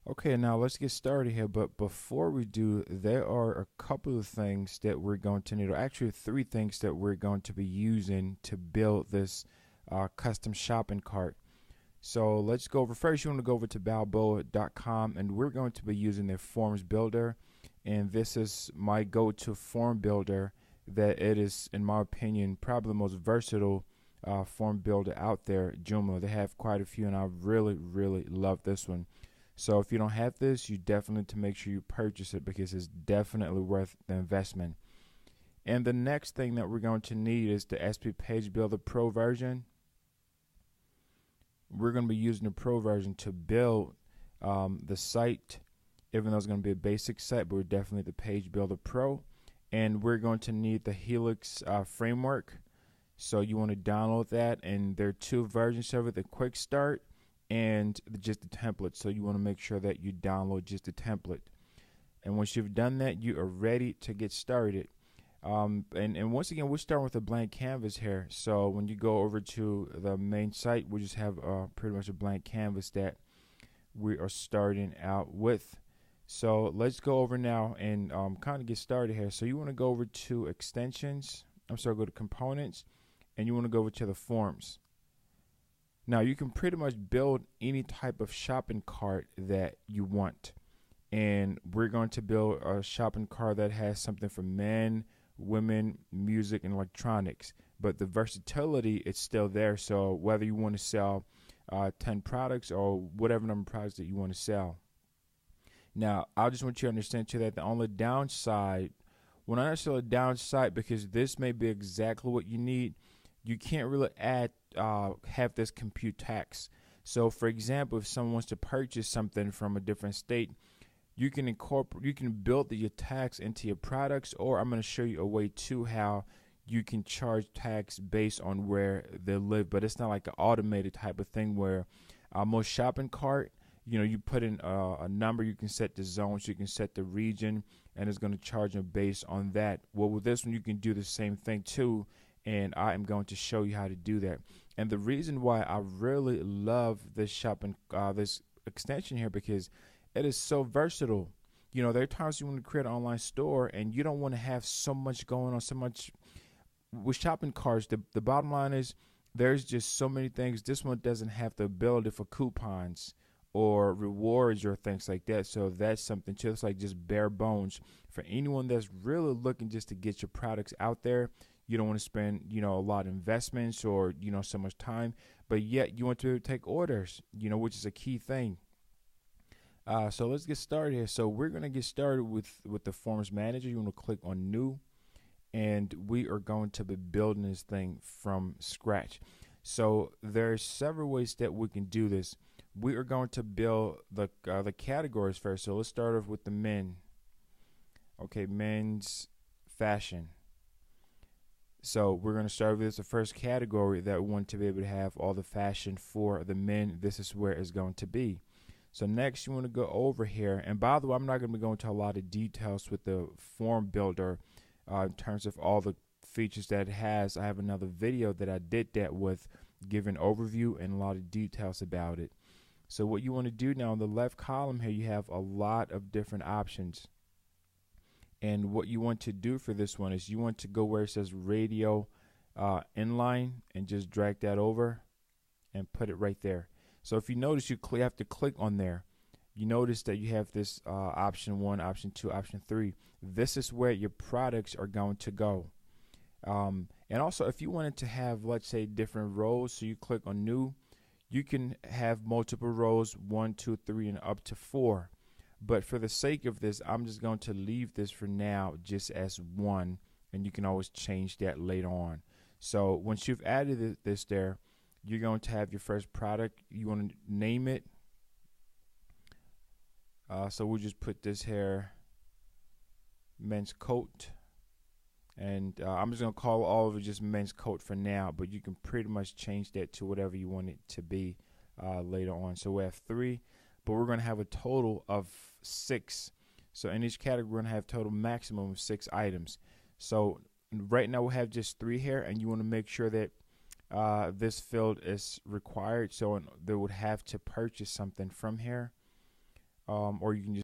Okay, now let's get started here. But before we do, there are a couple of things that we're going to need, or actually three things that we're going to be using to build this custom shopping cart. So let's go over first. You want to go over to balboa.com, and we're going to be using their forms builder. And this is my go to form builder, that it is, in my opinion, probably the most versatile form builder out there, Joomla. They have quite a few, and I really, really love this one. So if you don't have this, you definitely need to make sure you purchase it because it's definitely worth the investment. And the next thing that we're going to need is the SP Page Builder Pro version. We're going to be using the Pro version to build the site, even though it's going to be a basic site, but we're definitely the Page Builder Pro. And we're going to need the Helix framework. So you want to download that, and there are two versions of it: the Quick Start and just the template. So you want to make sure that you download just the template. And once you've done that, you are ready to get started. And once again, we're starting with a blank canvas here. So when you go over to the main site, we just have pretty much a blank canvas that we are starting out with. So let's go over now and kind of get started here. So you want to go over to extensions. Go to components, and you want to go over to the forms. Now you can pretty much build any type of shopping cart that you want. And we're going to build a shopping cart that has something for men, women, music, and electronics. But the versatility is still there. So whether you want to sell 10 products or whatever number of products that you want to sell. Now, I just want you to understand too that the only downside, well, not necessarily a downside, because this may be exactly what you need, you can't really have this compute tax. So for example, if someone wants to purchase something from a different state, you can build your tax into your products, or I'm going to show you a way to how you can charge tax based on where they live. But it's not like an automated type of thing where most shopping cart, you put in a number, you can set the zones, you can set the region, and it's going to charge them based on that. Well, with this one, you can do the same thing too, and I am going to show you how to do that. And the reason why I really love this this extension here, because it is so versatile. There are times you want to create an online store and you don't want to have so much going on, so much with shopping carts. The bottom line is there's just so many things. This one doesn't have the ability for coupons or rewards or things like that. So that's something too. It's like just bare bones for anyone that's really looking just to get your products out there. You don't want to spend, a lot of investments or, so much time, but yet you want to take orders, which is a key thing. So let's get started here. So we're going to get started with the Forms Manager. You want to click on New, and we are going to be building this thing from scratch. So there are several ways that we can do this. We are going to build the categories first. So let's start off with the men. Okay, men's fashion. So we're going to start with the first category that we want to be able to have all the fashion for the men. This is where it's going to be. So next you want to go over here. And by the way, I'm not going to be going into a lot of details with the form builder in terms of all the features that it has. I have another video that I did that with, giving overview and a lot of details about it. So what you want to do now in the left column here, you have a lot of different options. And what you want to do for this one is you want to go where it says radio inline and just drag that over and put it right there. So if you notice, you have to click on there. You notice that you have this option 1, option 2, option 3. This is where your products are going to go. And also, if you wanted to have, let's say, different rows, so you click on New, you can have multiple rows, 1, 2, 3, and up to 4. But for the sake of this, I'm just going to leave this for now just as 1, and you can always change that later on. So once you've added this there, you're going to have your first product. You want to name it. So we'll just put this here, men's coat. And I'm just going to call all of it just men's coat for now, but you can pretty much change that to whatever you want it to be later on. So we have 3, but we're going to have a total of 6. So in each category, we're going to have a total maximum of 6 items. So right now we have just 3 here, and you want to make sure that this field is required, so they would have to purchase something from here. or you can just